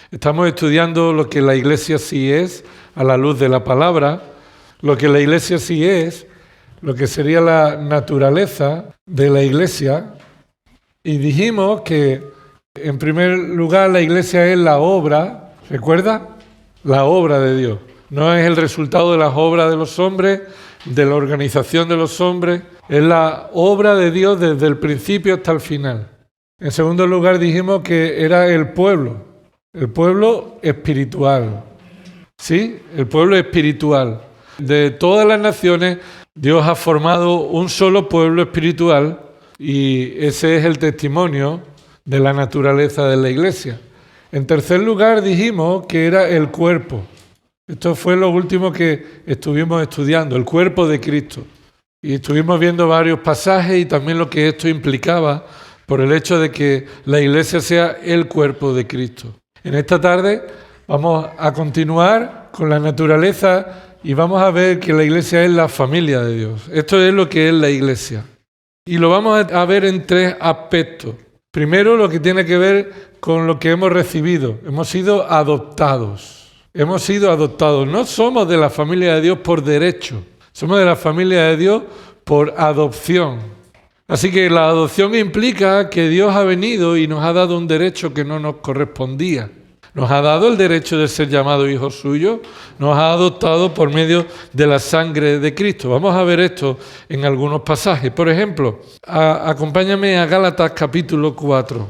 Estamos estudiando lo que la Iglesia sí es a la luz de la palabra, lo que la Iglesia sí es, lo que sería la naturaleza de la Iglesia. Y dijimos que, en primer lugar, la Iglesia es la obra, ¿recuerda? La obra de Dios. No es el resultado de las obras de los hombres, de la organización de los hombres, es la obra de Dios desde el principio hasta el final. En segundo lugar, dijimos que era el pueblo espiritual. ¿Sí? El pueblo espiritual. De todas las naciones, Dios ha formado un solo pueblo espiritual y ese es el testimonio de la naturaleza de la Iglesia. En tercer lugar, dijimos que era el cuerpo. Esto fue lo último que estuvimos estudiando, el cuerpo de Cristo. Y estuvimos viendo varios pasajes y también lo que esto implicaba por el hecho de que la Iglesia sea el cuerpo de Cristo. En esta tarde vamos a continuar con la naturaleza y vamos a ver que la Iglesia es la familia de Dios. Esto es lo que es la Iglesia. Y lo vamos a ver en tres aspectos. Primero, lo que tiene que ver con lo que hemos recibido. Hemos sido adoptados. Hemos sido adoptados. No somos de la familia de Dios por derecho. Somos de la familia de Dios por adopción. Así que la adopción implica que Dios ha venido y nos ha dado un derecho que no nos correspondía. Nos ha dado el derecho de ser llamados hijos suyos, nos ha adoptado por medio de la sangre de Cristo. Vamos a ver esto en algunos pasajes. Por ejemplo, acompáñame a Gálatas capítulo 4.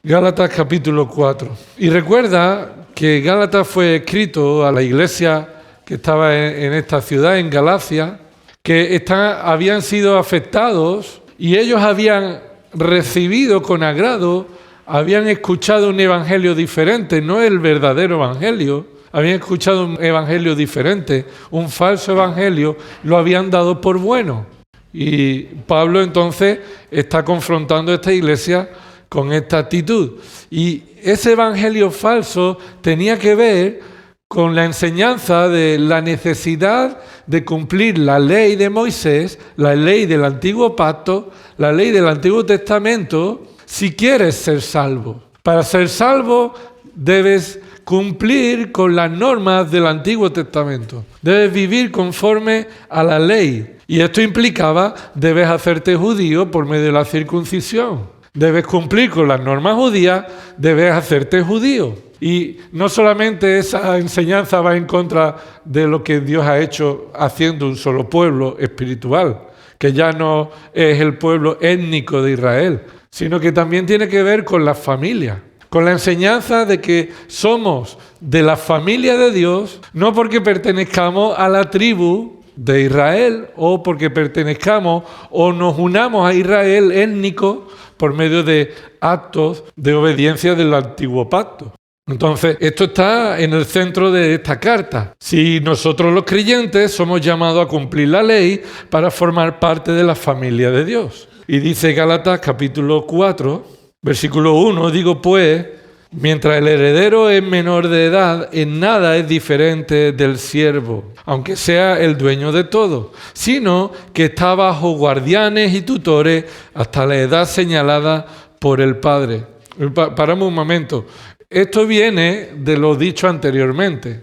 Gálatas capítulo 4. Y recuerda que Gálatas fue escrito a la iglesia que estaba en esta ciudad, en Galacia, que habían sido afectados y ellos habían recibido con agrado, habían escuchado un evangelio diferente, no el verdadero evangelio, habían escuchado un evangelio diferente, un falso evangelio, lo habían dado por bueno. Y Pablo entonces está confrontando a esta iglesia con esta actitud. Y ese evangelio falso tenía que ver con la enseñanza de la necesidad de cumplir la ley de Moisés, la ley del Antiguo Pacto, la ley del Antiguo Testamento, si quieres ser salvo. Para ser salvo debes cumplir con las normas del Antiguo Testamento. Debes vivir conforme a la ley. Y esto implicaba, debes hacerte judío por medio de la circuncisión. Debes cumplir con las normas judías, debes hacerte judío. Y no solamente esa enseñanza va en contra de lo que Dios ha hecho haciendo un solo pueblo espiritual, que ya no es el pueblo étnico de Israel, sino que también tiene que ver con la familia, con la enseñanza de que somos de la familia de Dios, no porque pertenezcamos a la tribu de Israel o porque pertenezcamos o nos unamos a Israel étnico por medio de actos de obediencia del Antiguo Pacto. Entonces, esto está en el centro de esta carta. Si nosotros los creyentes somos llamados a cumplir la ley para formar parte de la familia de Dios. Y dice Gálatas capítulo 4, versículo 1, digo pues, mientras el heredero es menor de edad, en nada es diferente del siervo, aunque sea el dueño de todo, sino que está bajo guardianes y tutores hasta la edad señalada por el Padre. Paramos un momento. Esto viene de lo dicho anteriormente.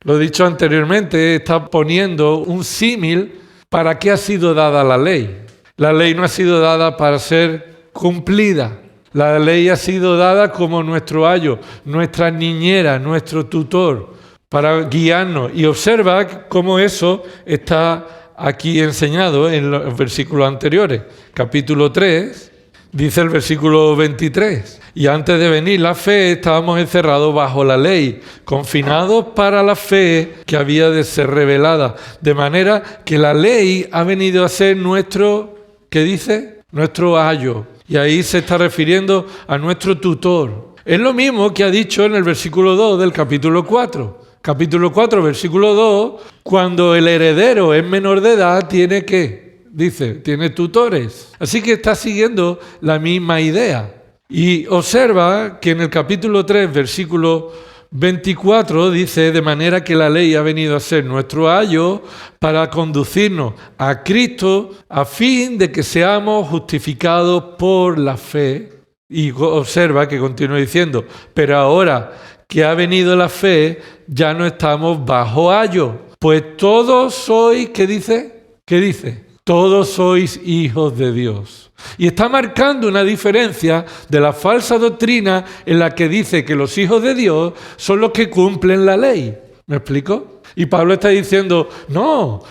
Lo dicho anteriormente está poniendo un símil para qué ha sido dada la ley. La ley no ha sido dada para ser cumplida. La ley ha sido dada como nuestro ayo, nuestra niñera, nuestro tutor, para guiarnos. Y observa cómo eso está aquí enseñado en los versículos anteriores. Capítulo 3, dice el versículo 23. Y antes de venir la fe, estábamos encerrados bajo la ley, confinados para la fe que había de ser revelada. De manera que la ley ha venido a ser nuestro, ¿qué dice? Nuestro ayo. Y ahí se está refiriendo a nuestro tutor. Es lo mismo que ha dicho en el versículo 2 del capítulo 4. Capítulo 4, versículo 2, cuando el heredero es menor de edad, ¿tiene qué? Dice, tiene tutores. Así que está siguiendo la misma idea. Y observa que en el capítulo 3, versículo 24, dice, de manera que la ley ha venido a ser nuestro ayo para conducirnos a Cristo a fin de que seamos justificados por la fe. Y observa que continúa diciendo, pero ahora que ha venido la fe, ya no estamos bajo ayo. Pues todos sois, ¿qué dice? ¿Qué dice? Todos sois hijos de Dios. Y está marcando una diferencia de la falsa doctrina en la que dice que los hijos de Dios son los que cumplen la ley. ¿Me explico? Y Pablo está diciendo, no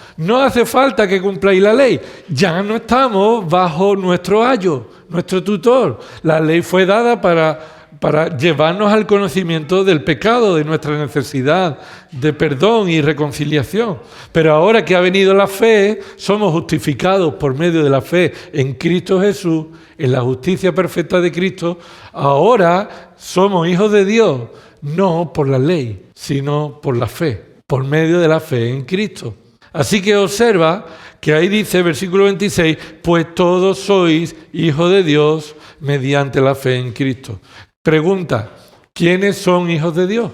hace falta que cumpláis la ley. Ya no estamos bajo nuestro ayo, nuestro tutor. La ley fue dada para llevarnos al conocimiento del pecado, de nuestra necesidad de perdón y reconciliación. Pero ahora que ha venido la fe, somos justificados por medio de la fe en Cristo Jesús, en la justicia perfecta de Cristo. Ahora somos hijos de Dios, no por la ley, sino por la fe, por medio de la fe en Cristo. Así que observa que ahí dice, versículo 26, pues todos sois hijos de Dios mediante la fe en Cristo. Pregunta, ¿quiénes son hijos de Dios?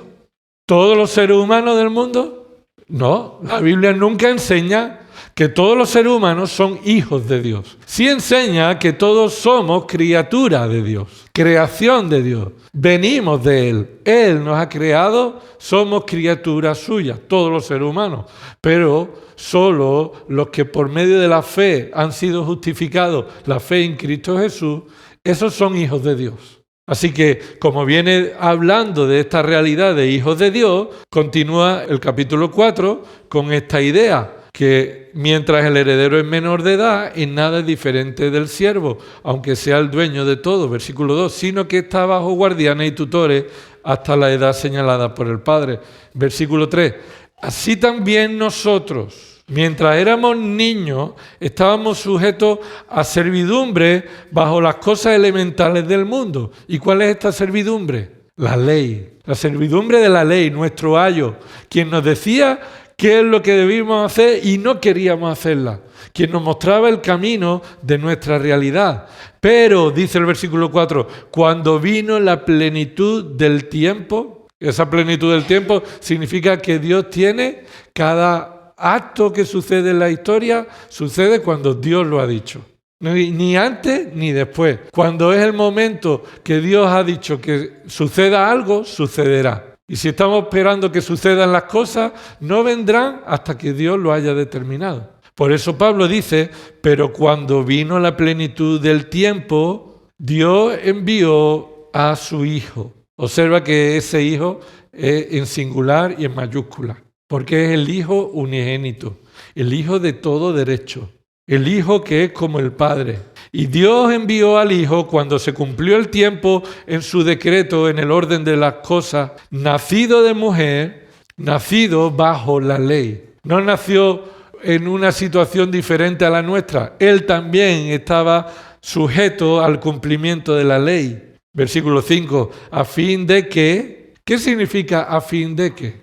¿Todos los seres humanos del mundo? No, la Biblia nunca enseña que todos los seres humanos son hijos de Dios. Sí enseña que todos somos criaturas de Dios, creación de Dios. Venimos de Él. Él nos ha creado, somos criaturas suyas, todos los seres humanos. Pero solo los que por medio de la fe han sido justificados, la fe en Cristo Jesús, esos son hijos de Dios. Así que, como viene hablando de esta realidad de hijos de Dios, continúa el capítulo 4 con esta idea, que mientras el heredero es menor de edad, en nada es diferente del siervo, aunque sea el dueño de todo, versículo 2, sino que está bajo guardianes y tutores hasta la edad señalada por el Padre. Versículo 3, así también nosotros, mientras éramos niños, estábamos sujetos a servidumbre bajo las cosas elementales del mundo. ¿Y cuál es esta servidumbre? La ley, la servidumbre de la ley, nuestro ayo, quien nos decía qué es lo que debíamos hacer y no queríamos hacerla, quien nos mostraba el camino de nuestra realidad. Pero, dice el versículo 4, cuando vino la plenitud del tiempo, esa plenitud del tiempo significa que Dios tiene cada acto que sucede en la historia, sucede cuando Dios lo ha dicho. Ni antes ni después. Cuando es el momento que Dios ha dicho que suceda algo, sucederá. Y si estamos esperando que sucedan las cosas, no vendrán hasta que Dios lo haya determinado. Por eso Pablo dice, pero cuando vino la plenitud del tiempo, Dios envió a su Hijo. Observa que ese Hijo es en singular y en mayúscula, porque es el Hijo unigénito, el Hijo de todo derecho, el Hijo que es como el Padre. Y Dios envió al Hijo cuando se cumplió el tiempo en su decreto, en el orden de las cosas, nacido de mujer, nacido bajo la ley. No nació en una situación diferente a la nuestra. Él también estaba sujeto al cumplimiento de la ley. Versículo 5, a fin de que, ¿qué significa a fin de que?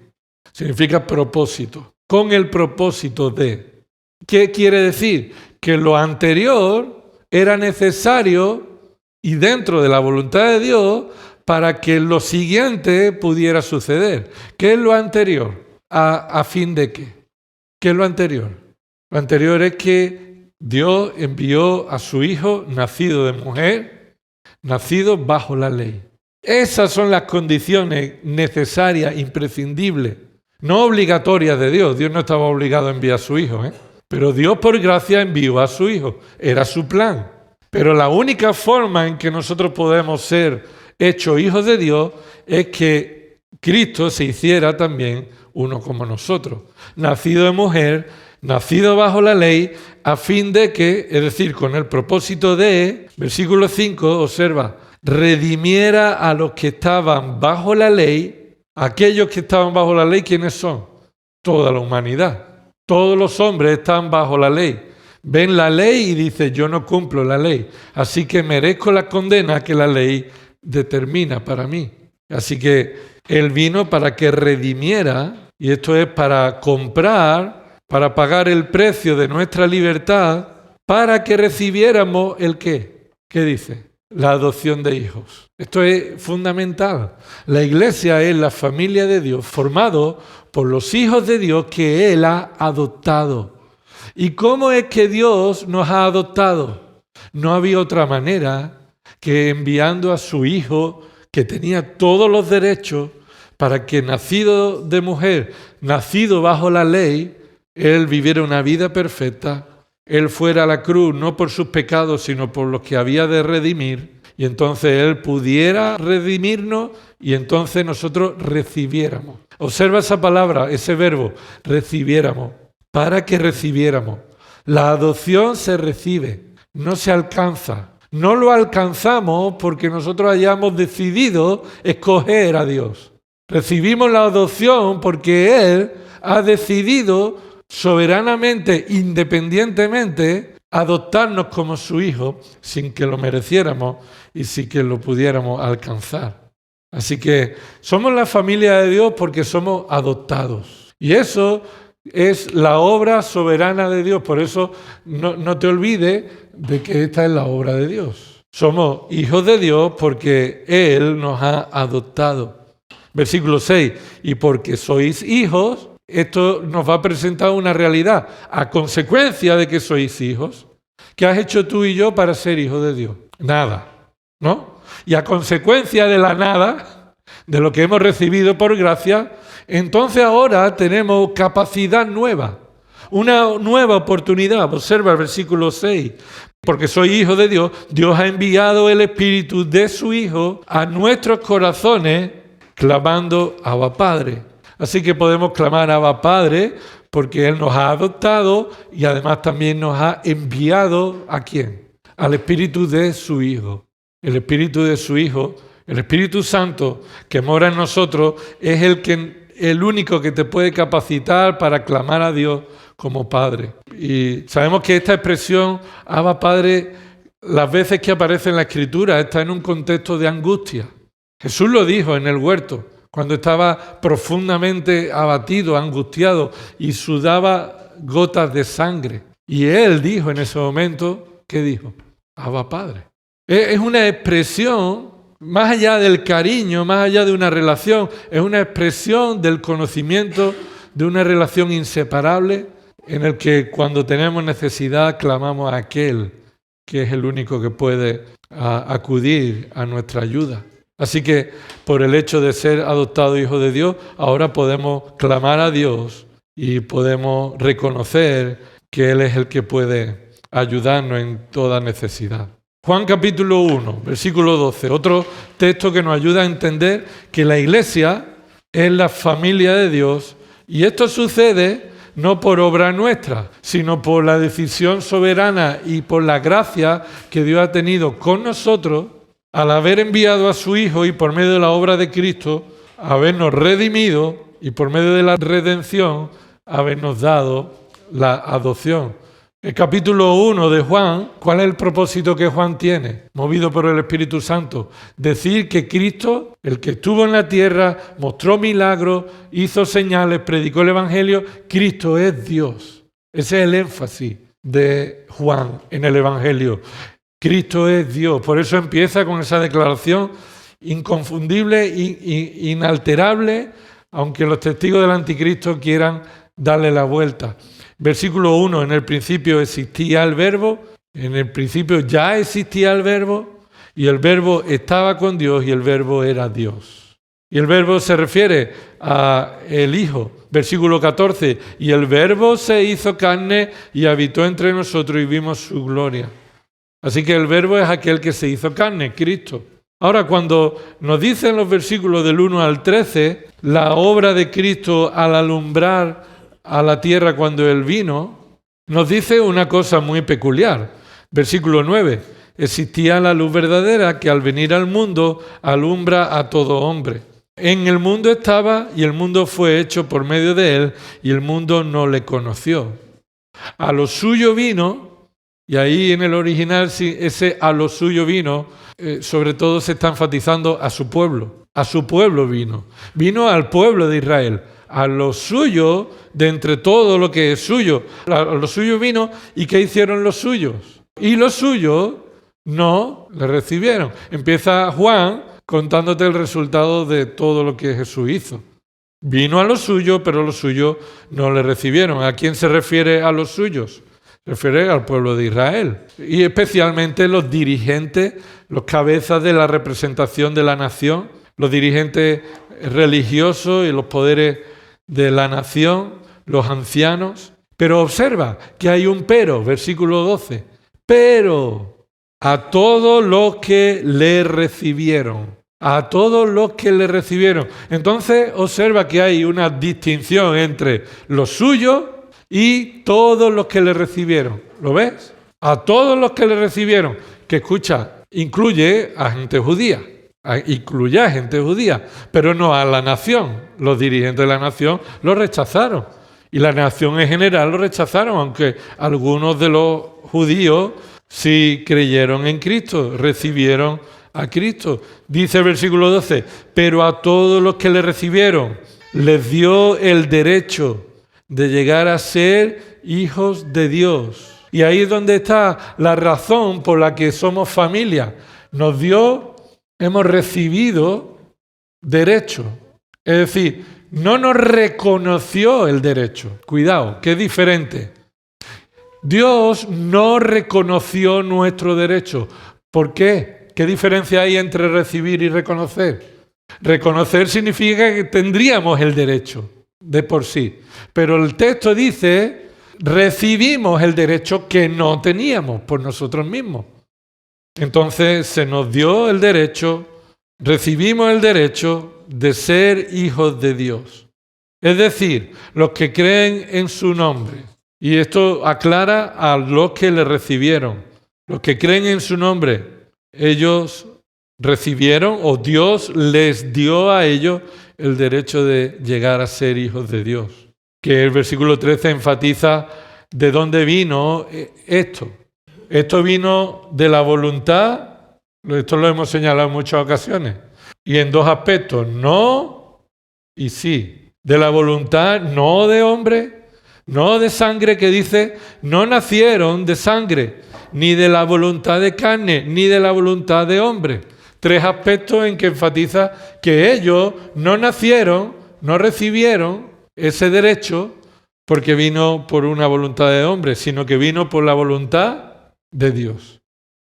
Significa propósito, con el propósito de. ¿Qué quiere decir? Que lo anterior era necesario y dentro de la voluntad de Dios para que lo siguiente pudiera suceder. ¿Qué es lo anterior? ¿A fin de qué? ¿Qué es lo anterior? Lo anterior es que Dios envió a su Hijo, nacido de mujer, nacido bajo la ley. Esas son las condiciones necesarias, imprescindibles, no obligatorias de Dios. Dios no estaba obligado a enviar a su Hijo, pero Dios por gracia envió a su Hijo. Era su plan. Pero la única forma en que nosotros podemos ser hechos hijos de Dios es que Cristo se hiciera también uno como nosotros. Nacido de mujer, nacido bajo la ley, a fin de que, es decir, con el propósito de, versículo 5, observa, redimiera a los que estaban bajo la ley. Aquellos que estaban bajo la ley, ¿quiénes son? Toda la humanidad. Todos los hombres están bajo la ley. Ven la ley y dicen, yo no cumplo la ley, así que merezco la condena que la ley determina para mí. Así que Él vino para que redimiera, y esto es para comprar, para pagar el precio de nuestra libertad, para que recibiéramos el ¿qué? ¿Qué dice? La adopción de hijos. Esto es fundamental. La iglesia es la familia de Dios, formado por los hijos de Dios que Él ha adoptado. ¿Y cómo es que Dios nos ha adoptado? No había otra manera que enviando a su Hijo, que tenía todos los derechos, para que nacido de mujer, nacido bajo la ley, Él viviera una vida perfecta, Él fuera a la cruz no por sus pecados, sino por los que había de redimir, y entonces Él pudiera redimirnos y entonces nosotros recibiéramos. Observa esa palabra, ese verbo, recibiéramos, para que recibiéramos. La adopción se recibe, no se alcanza. No lo alcanzamos porque nosotros hayamos decidido escoger a Dios. Recibimos la adopción porque Él ha decidido soberanamente, independientemente, adoptarnos como su hijo sin que lo mereciéramos y sin que lo pudiéramos alcanzar. Así que somos la familia de Dios porque somos adoptados. Y eso es la obra soberana de Dios. Por eso no te olvides de que esta es la obra de Dios. Somos hijos de Dios porque Él nos ha adoptado. Versículo 6. Y porque sois hijos, esto nos va a presentar una realidad. A consecuencia de que sois hijos, ¿qué has hecho tú y yo para ser hijos de Dios? Nada, ¿no? Y a consecuencia de la nada, de lo que hemos recibido por gracia, entonces ahora tenemos capacidad nueva, una nueva oportunidad. Observa el versículo 6. Porque soy hijo de Dios, Dios ha enviado el Espíritu de su Hijo a nuestros corazones, clamando Abba Padre. Así que podemos clamar Abba Padre porque Él nos ha adoptado y además también nos ha enviado ¿a quién? Al Espíritu de su Hijo. El Espíritu de su Hijo, el Espíritu Santo que mora en nosotros, es el único que te puede capacitar para clamar a Dios como Padre. Y sabemos que esta expresión, Abba Padre, las veces que aparece en la Escritura, está en un contexto de angustia. Jesús lo dijo en el huerto, cuando estaba profundamente abatido, angustiado y sudaba gotas de sangre. Y Él dijo en ese momento, ¿qué dijo? Abba Padre. Es una expresión, más allá del cariño, más allá de una relación, es una expresión del conocimiento de una relación inseparable en el que cuando tenemos necesidad clamamos a aquel que es el único que puede acudir a nuestra ayuda. Así que por el hecho de ser adoptados hijos de Dios, ahora podemos clamar a Dios y podemos reconocer que Él es el que puede ayudarnos en toda necesidad. Juan capítulo 1, versículo 12, otro texto que nos ayuda a entender que la iglesia es la familia de Dios y esto sucede no por obra nuestra, sino por la decisión soberana y por la gracia que Dios ha tenido con nosotros al haber enviado a su Hijo y por medio de la obra de Cristo, habernos redimido y por medio de la redención, habernos dado la adopción. El capítulo 1 de Juan, ¿cuál es el propósito que Juan tiene? Movido por el Espíritu Santo. Decir que Cristo, el que estuvo en la tierra, mostró milagros, hizo señales, predicó el Evangelio, Cristo es Dios. Ese es el énfasis de Juan en el Evangelio. Cristo es Dios. Por eso empieza con esa declaración inconfundible e inalterable, aunque los testigos del anticristo quieran darle la vuelta. Versículo 1, en el principio existía el verbo, en el principio ya existía el verbo, y el verbo estaba con Dios y el verbo era Dios. Y el verbo se refiere a el Hijo. Versículo 14, y el verbo se hizo carne y habitó entre nosotros y vimos su gloria. Así que el verbo es aquel que se hizo carne, Cristo. Ahora, cuando nos dicen los versículos del 1 al 13, la obra de Cristo al alumbrar a la tierra cuando Él vino, nos dice una cosa muy peculiar. Versículo 9, existía la luz verdadera que al venir al mundo alumbra a todo hombre. En el mundo estaba y el mundo fue hecho por medio de Él y el mundo no le conoció. A lo suyo vino, y ahí en el original ese a lo suyo vino, sobre todo se está enfatizando a su pueblo vino al pueblo de Israel. A lo suyo, de entre todo lo que es suyo, a lo suyo vino, ¿y qué hicieron los suyos? Y los suyos no le recibieron. Empieza Juan contándote el resultado de todo lo que Jesús hizo. Vino a lo suyo, pero los suyos no le recibieron. ¿A quién se refiere a los suyos? Se refiere al pueblo de Israel. Y especialmente los dirigentes, los cabezas de la representación de la nación, los dirigentes religiosos y los poderes de la nación, los ancianos. Pero observa que hay un pero, versículo 12. Pero a todos los que le recibieron. A todos los que le recibieron. Entonces observa que hay una distinción entre los suyos y todos los que le recibieron. ¿Lo ves? A todos los que le recibieron. Que escucha, incluye a gente judía. Incluye a gente judía, pero no a la nación. Los dirigentes de la nación lo rechazaron. Y la nación en general lo rechazaron, aunque algunos de los judíos sí creyeron en Cristo, recibieron a Cristo. Dice el versículo 12, pero a todos los que le recibieron les dio el derecho de llegar a ser hijos de Dios. Y ahí es donde está la razón por la que somos familia. Hemos recibido derecho. Es decir, no nos reconoció el derecho. Cuidado, que es diferente. Dios no reconoció nuestro derecho. ¿Por qué? ¿Qué diferencia hay entre recibir y reconocer? Reconocer significa que tendríamos el derecho de por sí. Pero el texto dice, recibimos el derecho que no teníamos por nosotros mismos. Entonces se nos dio el derecho, recibimos el derecho de ser hijos de Dios. Es decir, los que creen en su nombre. Y esto aclara a los que le recibieron. Los que creen en su nombre, ellos recibieron o Dios les dio a ellos el derecho de llegar a ser hijos de Dios. Que el versículo 13 enfatiza de dónde vino esto. Esto vino de la voluntad, esto lo hemos señalado en muchas ocasiones, y en dos aspectos, no y sí. De la voluntad, no de hombre, no de sangre, que dice, no nacieron de sangre, ni de la voluntad de carne, ni de la voluntad de hombre. Tres aspectos en que enfatiza que ellos no nacieron, no recibieron ese derecho porque vino por una voluntad de hombre, sino que vino por la voluntad de Dios,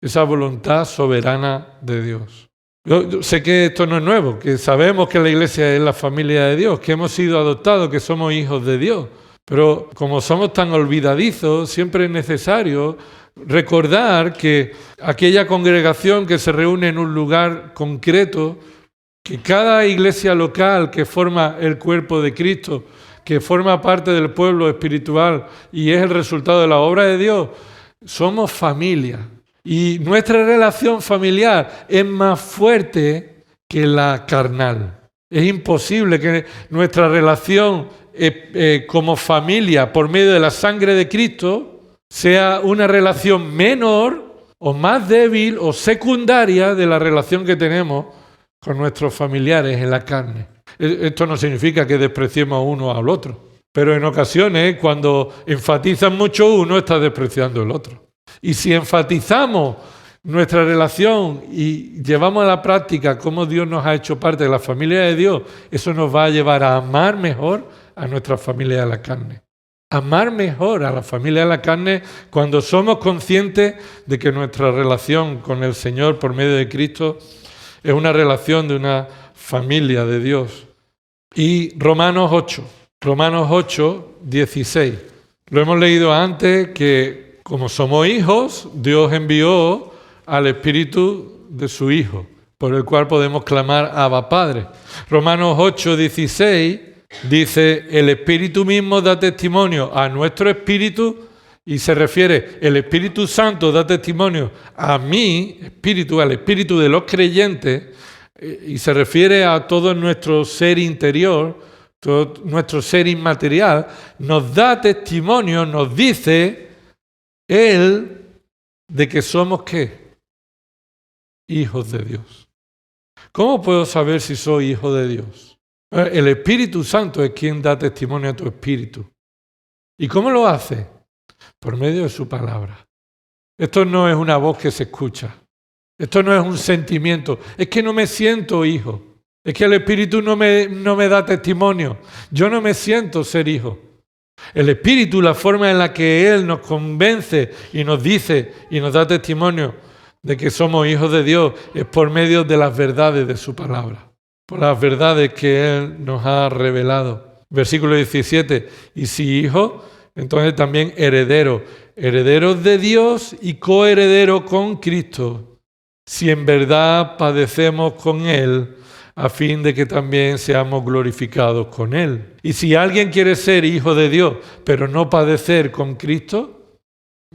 esa voluntad soberana de Dios. Yo sé que esto no es nuevo, que sabemos que la iglesia es la familia de Dios, que hemos sido adoptados, que somos hijos de Dios, pero como somos tan olvidadizos, siempre es necesario recordar que aquella congregación que se reúne en un lugar concreto, que cada iglesia local que forma el cuerpo de Cristo, que forma parte del pueblo espiritual y es el resultado de la obra de Dios, somos familia y nuestra relación familiar es más fuerte que la carnal. Es imposible que nuestra relación como familia por medio de la sangre de Cristo sea una relación menor o más débil o secundaria de la relación que tenemos con nuestros familiares en la carne. Esto no significa que despreciemos uno al otro. Pero en ocasiones, cuando enfatizan mucho uno, está despreciando el otro. Y si enfatizamos nuestra relación y llevamos a la práctica cómo Dios nos ha hecho parte de la familia de Dios, eso nos va a llevar a amar mejor a nuestra familia de la carne. Amar mejor a la familia de la carne cuando somos conscientes de que nuestra relación con el Señor por medio de Cristo es una relación de una familia de Dios. Y Romanos 8, 16. Lo hemos leído antes que como somos hijos, Dios envió al Espíritu de su Hijo, por el cual podemos clamar Abba Padre. Romanos 8, 16 dice, el Espíritu mismo da testimonio a nuestro espíritu, y se refiere, el Espíritu Santo da testimonio a mi espíritu, al espíritu de los creyentes, y se refiere a todo nuestro ser interior, todo nuestro ser inmaterial, nos da testimonio, nos dice Él de que somos ¿qué? Hijos de Dios. ¿Cómo puedo saber si soy hijo de Dios? El Espíritu Santo es quien da testimonio a tu espíritu. ¿Y cómo lo hace? Por medio de su palabra. Esto no es una voz que se escucha. Esto no es un sentimiento. Es que no me siento hijo. Es que el Espíritu no me da testimonio. Yo no me siento ser hijo. El Espíritu, la forma en la que Él nos convence y nos dice y nos da testimonio de que somos hijos de Dios, es por medio de las verdades de su palabra. por las verdades que Él nos ha revelado. Versículo 17, y si hijo, entonces también heredero, herederos de Dios y coheredero con Cristo, si en verdad padecemos con Él, a fin de que también seamos glorificados con Él. Y si alguien quiere ser hijo de Dios, pero no padecer con Cristo,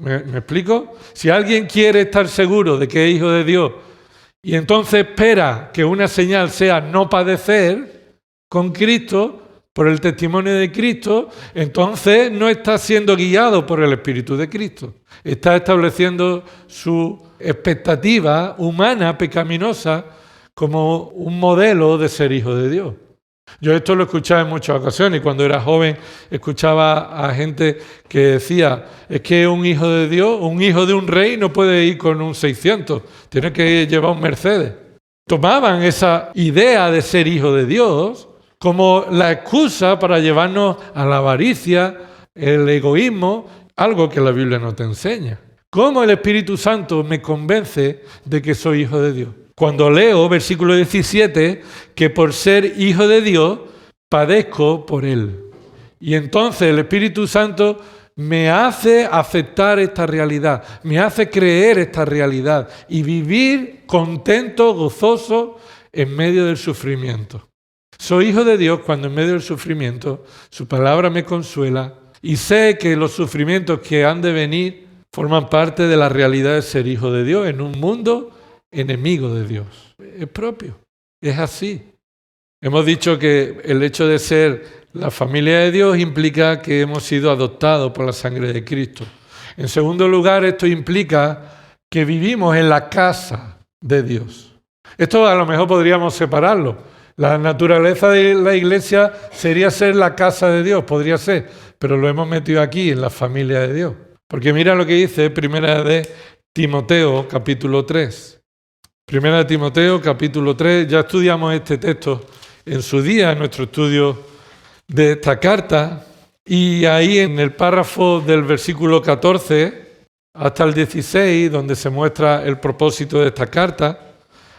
¿me explico? Si alguien quiere estar seguro de que es hijo de Dios y entonces espera que una señal sea no padecer con Cristo, por el testimonio de Cristo, entonces no está siendo guiado por el Espíritu de Cristo. Está estableciendo su expectativa humana, pecaminosa, como un modelo de ser hijo de Dios. Yo esto lo escuchaba en muchas ocasiones y cuando era joven escuchaba a gente que decía, es que un hijo de Dios, un hijo de un rey no puede ir con un 600, tiene que llevar un Mercedes. Tomaban esa idea de ser hijo de Dios como la excusa para llevarnos a la avaricia, el egoísmo, algo que la Biblia no te enseña. ¿Cómo el Espíritu Santo me convence de que soy hijo de Dios? Cuando leo, versículo 17, que por ser hijo de Dios, padezco por Él. Y entonces el Espíritu Santo me hace aceptar esta realidad, me hace creer esta realidad y vivir contento, gozoso en medio del sufrimiento. Soy hijo de Dios cuando en medio del sufrimiento su palabra me consuela y sé que los sufrimientos que han de venir forman parte de la realidad de ser hijo de Dios en un mundo enemigo de Dios. Es propio, es así. Hemos dicho que el hecho de ser la familia de Dios implica que hemos sido adoptados por la sangre de Cristo. En segundo lugar, esto implica que vivimos en la casa de Dios. Esto a lo mejor podríamos separarlo. La naturaleza de la iglesia sería ser la casa de Dios, podría ser, pero lo hemos metido aquí en la familia de Dios. Porque mira lo que dice Primera de Timoteo, capítulo 3. Primera de Timoteo, capítulo 3, ya estudiamos este texto en su día, en nuestro estudio de esta carta, y ahí en el párrafo del versículo 14 hasta el 16, donde se muestra el propósito de esta carta,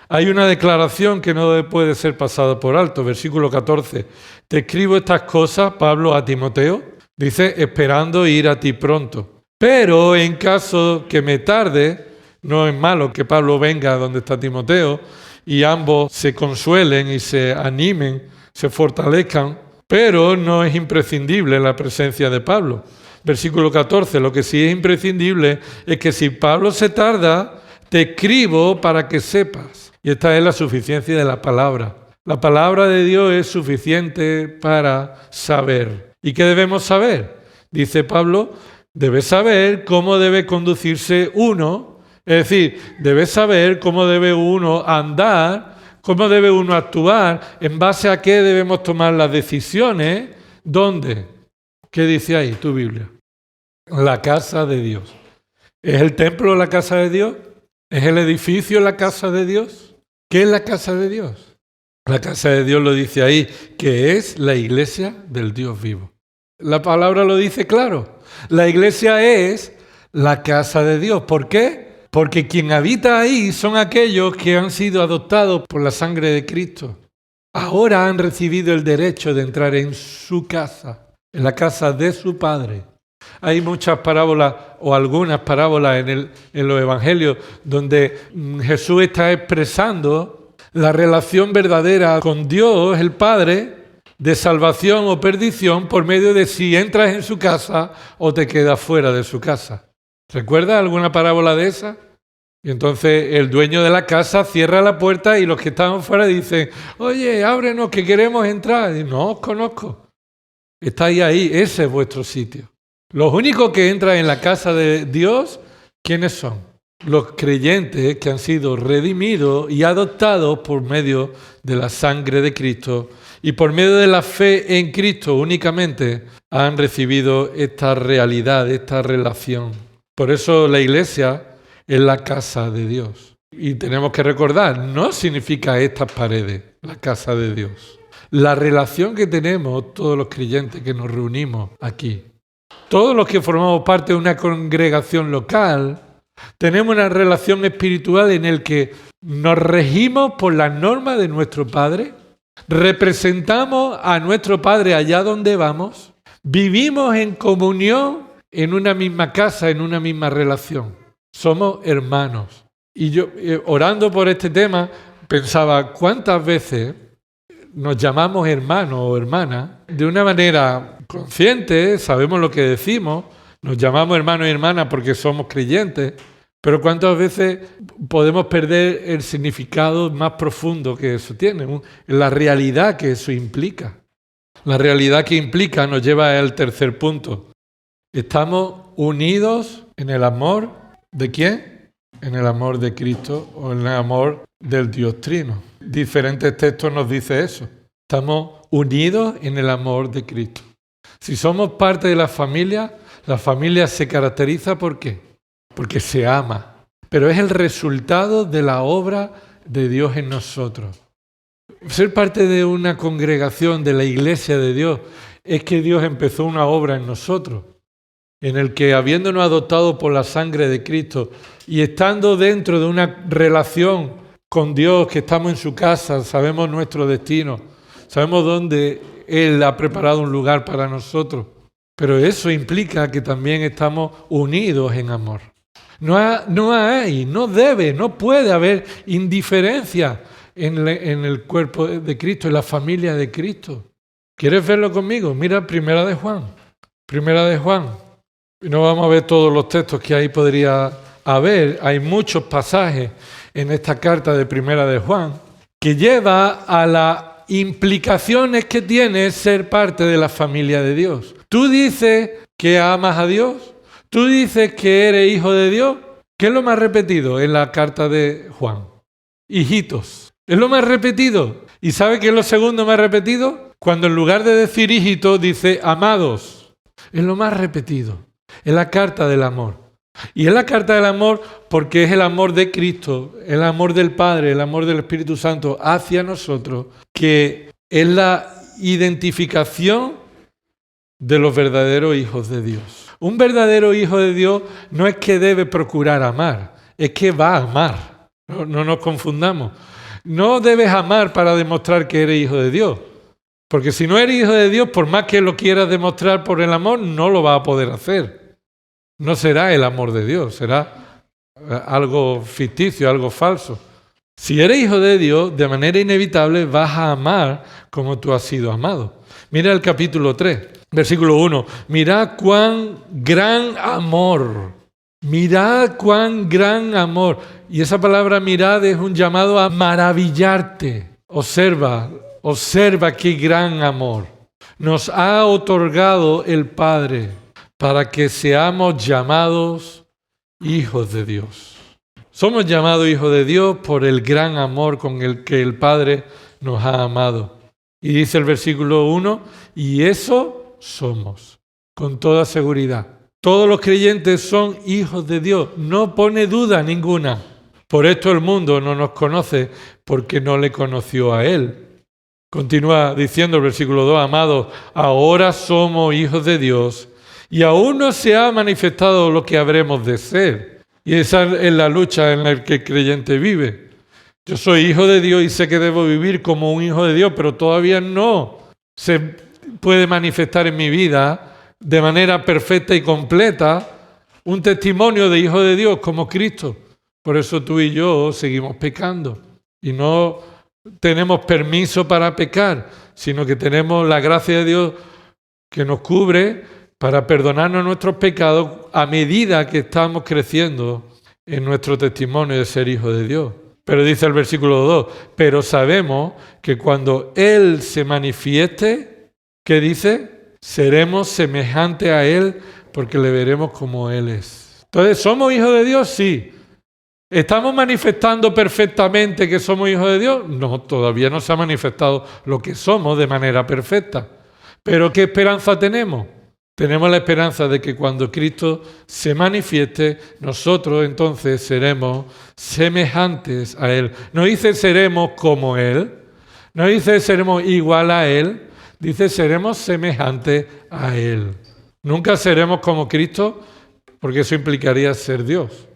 hay una declaración que no puede ser pasada por alto. Versículo 14. Te escribo estas cosas, Pablo, a Timoteo, dice, esperando ir a ti pronto. Pero en caso que me tarde, no es malo que Pablo venga donde está Timoteo y ambos se consuelen y se animen, se fortalezcan, pero no es imprescindible la presencia de Pablo. Versículo 14. Lo que sí es imprescindible es que si Pablo se tarda, te escribo para que sepas. Y esta es la suficiencia de la palabra. La palabra de Dios es suficiente para saber. ¿Y qué debemos saber? Dice Pablo, debes saber cómo debe conducirse uno, es decir, debes saber cómo debe uno andar, cómo debe uno actuar, en base a qué debemos tomar las decisiones. ¿Dónde? ¿Qué dice ahí tu Biblia? La casa de Dios. ¿Es el templo la casa de Dios? ¿Es el edificio la casa de Dios? ¿Qué es la casa de Dios? La casa de Dios lo dice ahí, que es la iglesia del Dios vivo. La palabra lo dice claro. La iglesia es la casa de Dios. ¿Por qué? Porque quien habita ahí son aquellos que han sido adoptados por la sangre de Cristo. Ahora han recibido el derecho de entrar en su casa, en la casa de su Padre. Hay muchas parábolas o algunas parábolas en los evangelios donde Jesús está expresando la relación verdadera con Dios, el Padre, de salvación o perdición por medio de si entras en su casa o te quedas fuera de su casa. ¿Recuerdas alguna parábola de esa? Y entonces el dueño de la casa cierra la puerta y los que estaban fuera dicen, oye, ábrenos que queremos entrar. Y no os conozco. Estáis ahí, ese es vuestro sitio. Los únicos que entran en la casa de Dios, ¿quiénes son? Los creyentes que han sido redimidos y adoptados por medio de la sangre de Cristo y por medio de la fe en Cristo únicamente han recibido esta realidad, esta relación. Por eso la iglesia es la casa de Dios. Y tenemos que recordar, no significa estas paredes, la casa de Dios. La relación que tenemos todos los creyentes que nos reunimos aquí. Todos los que formamos parte de una congregación local, tenemos una relación espiritual en la que nos regimos por las normas de nuestro Padre, representamos a nuestro Padre allá donde vamos, vivimos en comunión en una misma casa, en una misma relación. Somos hermanos. Y yo, orando por este tema, pensaba, ¿cuántas veces nos llamamos hermanos o hermanas de una manera consciente? Sabemos lo que decimos, nos llamamos hermanos y hermanas porque somos creyentes, pero ¿cuántas veces podemos perder el significado más profundo que eso tiene? La realidad que eso implica. La realidad que implica nos lleva al tercer punto. Estamos unidos en el amor ¿de quién? En el amor de Cristo o en el amor del Dios Trino. Diferentes textos nos dicen eso. Estamos unidos en el amor de Cristo. Si somos parte de la familia se caracteriza ¿por qué? Porque se ama. Pero es el resultado de la obra de Dios en nosotros. Ser parte de una congregación de la Iglesia de Dios es que Dios empezó una obra en nosotros, en el que habiéndonos adoptado por la sangre de Cristo y estando dentro de una relación con Dios, que estamos en su casa, sabemos nuestro destino, sabemos dónde Él ha preparado un lugar para nosotros, pero eso implica que también estamos unidos en amor. No puede haber indiferencia en el cuerpo de Cristo, en la familia de Cristo. ¿Quieres verlo conmigo? Mira Primera de Juan. Y no vamos a ver todos los textos que ahí podría haber. Hay muchos pasajes en esta carta de Primera de Juan que lleva a las implicaciones que tiene ser parte de la familia de Dios. Tú dices que amas a Dios. Tú dices que eres hijo de Dios. ¿Qué es lo más repetido en la carta de Juan? Hijitos. Es lo más repetido. ¿Y sabe qué es lo segundo más repetido? Cuando en lugar de decir hijitos dice amados. Es lo más repetido. Es la carta del amor. Y es la carta del amor porque es el amor de Cristo, el amor del Padre, el amor del Espíritu Santo hacia nosotros, que es la identificación de los verdaderos hijos de Dios. Un verdadero hijo de Dios no es que debe procurar amar, es que va a amar. No nos confundamos. No debes amar para demostrar que eres hijo de Dios. Porque si no eres hijo de Dios, por más que lo quieras demostrar por el amor, no lo vas a poder hacer. No será el amor de Dios, será algo ficticio, algo falso. Si eres hijo de Dios, de manera inevitable vas a amar como tú has sido amado. Mira el capítulo 3, versículo 1. Mirad cuán gran amor. Mirad cuán gran amor. Y esa palabra mirad es un llamado a maravillarte. Observa qué gran amor nos ha otorgado el Padre para que seamos llamados hijos de Dios. Somos llamados hijos de Dios por el gran amor con el que el Padre nos ha amado. Y dice el versículo 1, y eso somos, con toda seguridad. Todos los creyentes son hijos de Dios, no pone duda ninguna. Por esto el mundo no nos conoce porque no le conoció a Él. Continúa diciendo el versículo 2, amados, ahora somos hijos de Dios y aún no se ha manifestado lo que habremos de ser. Y esa es la lucha en la que el creyente vive. Yo soy hijo de Dios y sé que debo vivir como un hijo de Dios, pero todavía no se puede manifestar en mi vida de manera perfecta y completa un testimonio de hijo de Dios como Cristo. Por eso tú y yo seguimos pecando y no tenemos permiso para pecar, sino que tenemos la gracia de Dios que nos cubre para perdonarnos nuestros pecados a medida que estamos creciendo en nuestro testimonio de ser hijo de Dios. Pero dice el versículo 2, pero sabemos que cuando Él se manifieste, ¿qué dice? Seremos semejantes a Él porque le veremos como Él es. Entonces, ¿somos hijos de Dios? Sí. ¿Estamos manifestando perfectamente que somos hijos de Dios? No, todavía no se ha manifestado lo que somos de manera perfecta. ¿Pero qué esperanza tenemos? Tenemos la esperanza de que cuando Cristo se manifieste, nosotros entonces seremos semejantes a Él. No dice seremos como Él, no dice seremos igual a Él, dice seremos semejantes a Él. Nunca seremos como Cristo, porque eso implicaría ser Dios.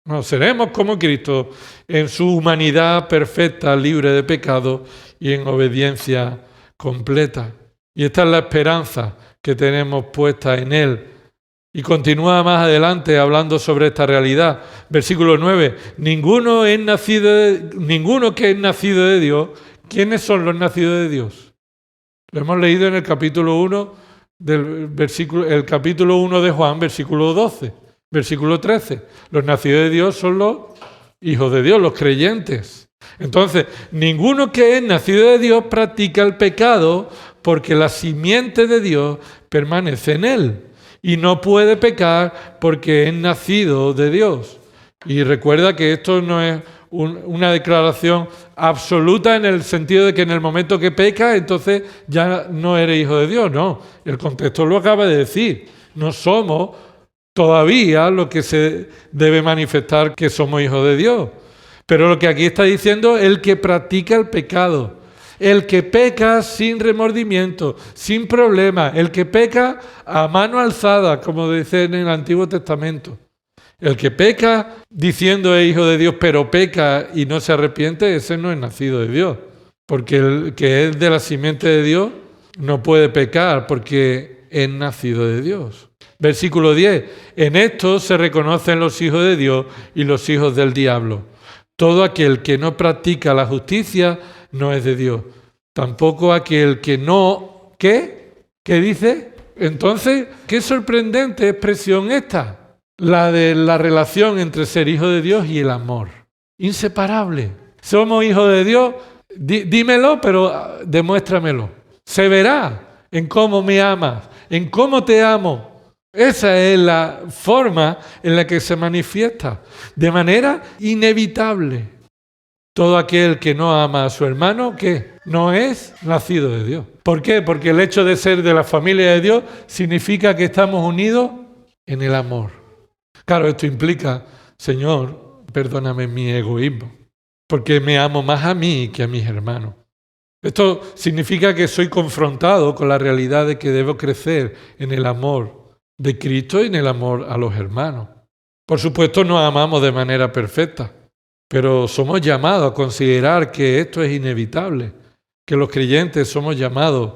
No, seremos como Cristo en su humanidad perfecta, libre de pecado y en obediencia completa. Y esta es la esperanza que tenemos puesta en Él. Y continúa más adelante hablando sobre esta realidad. Versículo 9. Ninguno que es nacido de Dios. ¿Quiénes son los nacidos de Dios? Lo hemos leído en el capítulo 1 el capítulo 1 de Juan, versículo 12, versículo 13. Los nacidos de Dios son los hijos de Dios, los creyentes. Entonces, ninguno que es nacido de Dios practica el pecado, porque la simiente de Dios permanece en él y no puede pecar porque es nacido de Dios. Y recuerda que esto no es una declaración absoluta en el sentido de que en el momento que pecas, entonces ya no eres hijo de Dios. No, el contexto lo acaba de decir. No somos todavía lo que se debe manifestar que somos hijos de Dios. Pero lo que aquí está diciendo, el que practica el pecado, el que peca sin remordimiento, sin problema, el que peca a mano alzada, como dice en el Antiguo Testamento. El que peca diciendo es hijo de Dios, pero peca y no se arrepiente, ese no es nacido de Dios. Porque el que es de la simiente de Dios no puede pecar porque es nacido de Dios. Versículo 10. En esto se reconocen los hijos de Dios y los hijos del diablo. Todo aquel que no practica la justicia no es de Dios. Tampoco aquel que no... ¿Qué? ¿Qué dice? Entonces, qué sorprendente expresión esta. La de la relación entre ser hijo de Dios y el amor. Inseparable. Somos hijos de Dios, dímelo, pero demuéstramelo. Se verá en cómo me amas, en cómo te amo. Esa es la forma en la que se manifiesta, de manera inevitable. Todo aquel que no ama a su hermano, ¿qué? No es nacido de Dios. ¿Por qué? Porque el hecho de ser de la familia de Dios significa que estamos unidos en el amor. Claro, esto implica, Señor, perdóname mi egoísmo, porque me amo más a mí que a mis hermanos. Esto significa que soy confrontado con la realidad de que debo crecer en el amor de Cristo y en el amor a los hermanos. Por supuesto, nos amamos de manera perfecta, pero somos llamados a considerar que esto es inevitable, que los creyentes somos llamados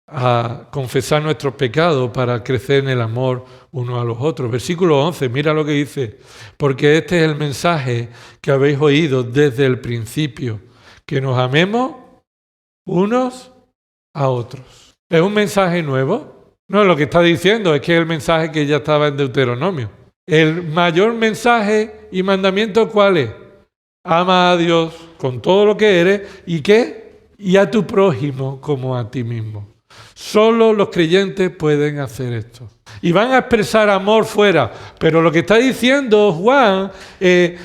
a confesar nuestros pecados para crecer en el amor unos a los otros. Versículo 11, mira lo que dice. Porque este es el mensaje que habéis oído desde el principio, que nos amemos unos a otros. ¿Es un mensaje nuevo? No, lo que está diciendo es que es el mensaje que ya estaba en Deuteronomio. El mayor mensaje y mandamiento, ¿cuál es? Ama a Dios con todo lo que eres y ¿qué? Y a tu prójimo como a ti mismo. Solo los creyentes pueden hacer esto. Y van a expresar amor fuera. Pero lo que está diciendo Juan,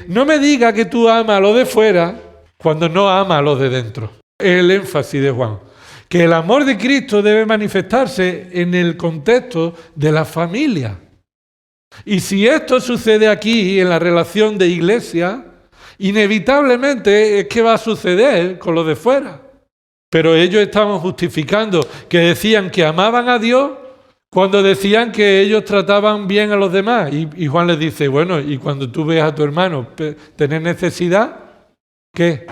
no me diga que tú amas a los de fuera cuando no amas a los de dentro. Es el énfasis de Juan. Que el amor de Cristo debe manifestarse en el contexto de la familia. Y si esto sucede aquí, en la relación de iglesia, inevitablemente es que va a suceder con los de fuera. Pero ellos estaban justificando que decían que amaban a Dios cuando decían que ellos trataban bien a los demás. Y Juan les dice, bueno, y cuando tú ves a tu hermano tener necesidad, ¿qué?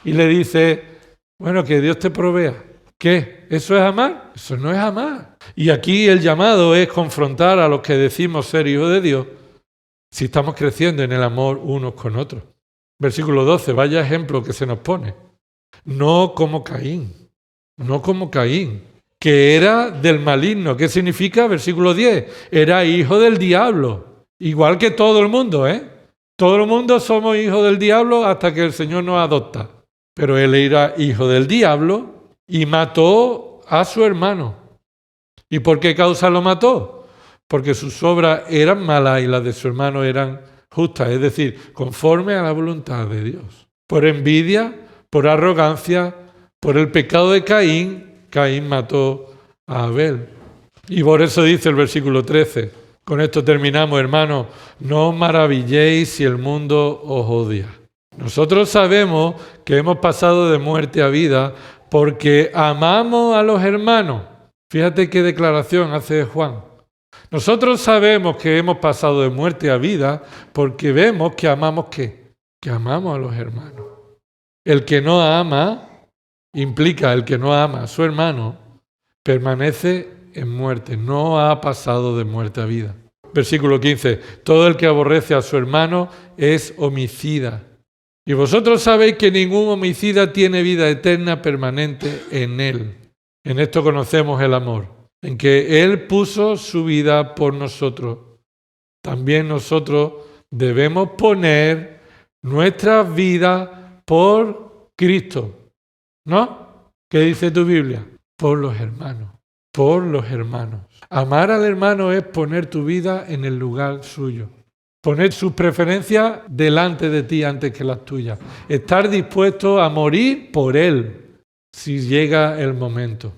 Y le dice, bueno, que Dios te provea. ¿Qué? ¿Eso es amar? Eso no es amar. Y aquí el llamado es confrontar a los que decimos ser hijos de Dios si estamos creciendo en el amor unos con otros. Versículo 12, vaya ejemplo que se nos pone. No como Caín, que era del maligno. ¿Qué significa? Versículo 10, era hijo del diablo, igual que todo el mundo, ¿eh? Todo el mundo somos hijos del diablo hasta que el Señor nos adopta. Pero él era hijo del diablo y mató a su hermano. ¿Y por qué causa lo mató? Porque sus obras eran malas y las de su hermano eran justas, es decir, conforme a la voluntad de Dios. Por envidia, por arrogancia, por el pecado de Caín, Caín mató a Abel. Y por eso dice el versículo 13, con esto terminamos, hermanos, no os maravilléis si el mundo os odia. Nosotros sabemos que hemos pasado de muerte a vida porque amamos a los hermanos. Fíjate qué declaración hace Juan. Nosotros sabemos que hemos pasado de muerte a vida porque vemos que amamos ¿qué? Que amamos a los hermanos. El que no ama, implica el que no ama a su hermano, permanece en muerte, no ha pasado de muerte a vida. Versículo 15, todo el que aborrece a su hermano es homicida. Y vosotros sabéis que ningún homicida tiene vida eterna permanente en él. En esto conocemos el amor, en que Él puso su vida por nosotros. También nosotros debemos poner nuestra vida por Cristo. ¿No? ¿Qué dice tu Biblia? Por los hermanos. Por los hermanos. Amar al hermano es poner tu vida en el lugar suyo. Poner sus preferencias delante de ti antes que las tuyas. Estar dispuesto a morir por Él si llega el momento.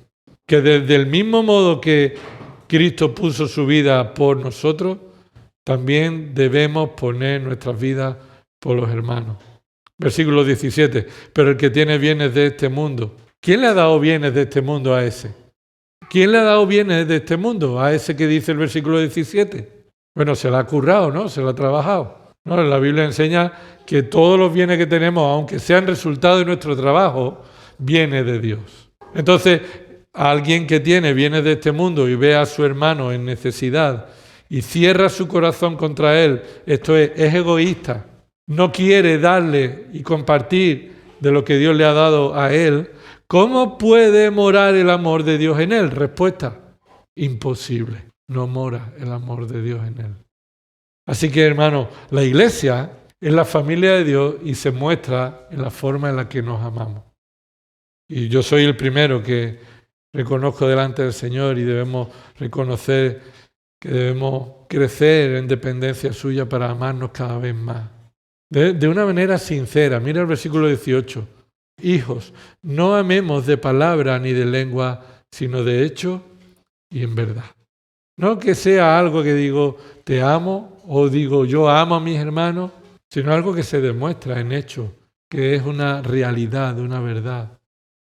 Que desde el mismo modo que Cristo puso su vida por nosotros, también debemos poner nuestras vidas por los hermanos. Versículo 17. Pero el que tiene bienes de este mundo. ¿Quién le ha dado bienes de este mundo a ese? ¿Quién le ha dado bienes de este mundo a ese que dice el versículo 17? Bueno, se la ha currado, ¿no? Se la ha trabajado. ¿No? La Biblia enseña que todos los bienes que tenemos, aunque sean resultado de nuestro trabajo, viene de Dios. Entonces, a alguien que tiene bienes de este mundo y ve a su hermano en necesidad y cierra su corazón contra él, esto es egoísta, no quiere darle y compartir de lo que Dios le ha dado a él, ¿cómo puede morar el amor de Dios en él? Respuesta, imposible. No mora el amor de Dios en él. Así que, hermano, la iglesia es la familia de Dios y se muestra en la forma en la que nos amamos. Y yo soy el primero que reconozco delante del Señor y debemos reconocer que debemos crecer en dependencia suya para amarnos cada vez más. De una manera sincera. Mira el versículo 18. Hijos, no amemos de palabra ni de lengua, sino de hecho y en verdad. No que sea algo que digo te amo o digo yo amo a mis hermanos, sino algo que se demuestra en hecho, que es una realidad, una verdad.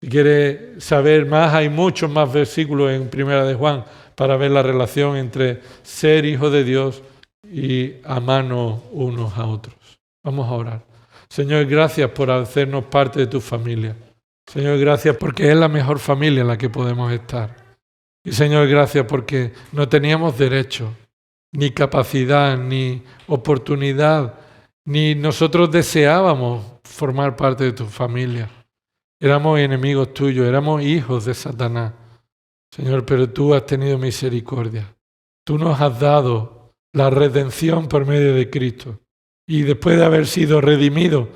Si quieres saber más, hay muchos más versículos en Primera de Juan para ver la relación entre ser hijo de Dios y amarnos unos a otros. Vamos a orar. Señor, gracias por hacernos parte de tu familia. Señor, gracias porque es la mejor familia en la que podemos estar. Y Señor, gracias porque no teníamos derecho, ni capacidad, ni oportunidad, ni nosotros deseábamos formar parte de tu familia. Éramos enemigos tuyos, éramos hijos de Satanás. Señor, pero tú has tenido misericordia. Tú nos has dado la redención por medio de Cristo. Y después de haber sido redimidos,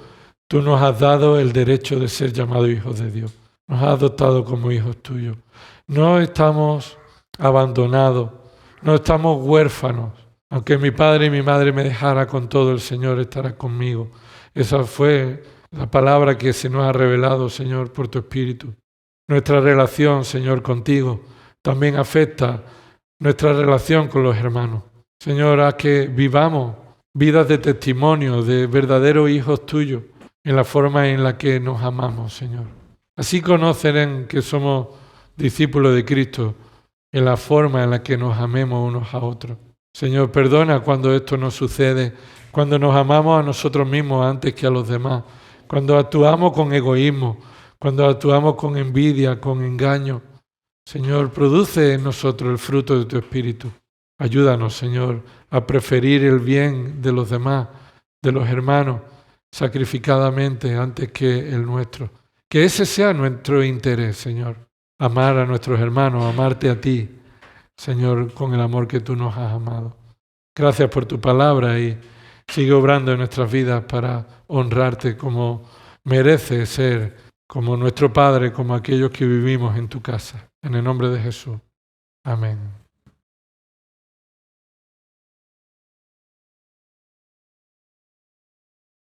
tú nos has dado el derecho de ser llamados hijos de Dios. Nos has adoptado como hijos tuyos. No estamos abandonados, no estamos huérfanos. Aunque mi padre y mi madre me dejara con todo, el Señor estará conmigo. Esa fue la palabra que se nos ha revelado, Señor, por tu Espíritu. Nuestra relación, Señor, contigo también afecta nuestra relación con los hermanos. Señor, haz que vivamos vidas de testimonio, de verdaderos hijos tuyos, en la forma en la que nos amamos, Señor. Así conocerán que somos discípulos de Cristo, en la forma en la que nos amemos unos a otros. Señor, perdona cuando esto nos sucede, cuando nos amamos a nosotros mismos antes que a los demás, cuando actuamos con egoísmo, cuando actuamos con envidia, con engaño. Señor, produce en nosotros el fruto de tu Espíritu. Ayúdanos, Señor, a preferir el bien de los demás, de los hermanos, sacrificadamente antes que el nuestro. Que ese sea nuestro interés, Señor. Amar a nuestros hermanos, amarte a ti, Señor, con el amor que tú nos has amado. Gracias por tu palabra y sigue obrando en nuestras vidas para honrarte como merece ser, como nuestro Padre, como aquellos que vivimos en tu casa. En el nombre de Jesús. Amén.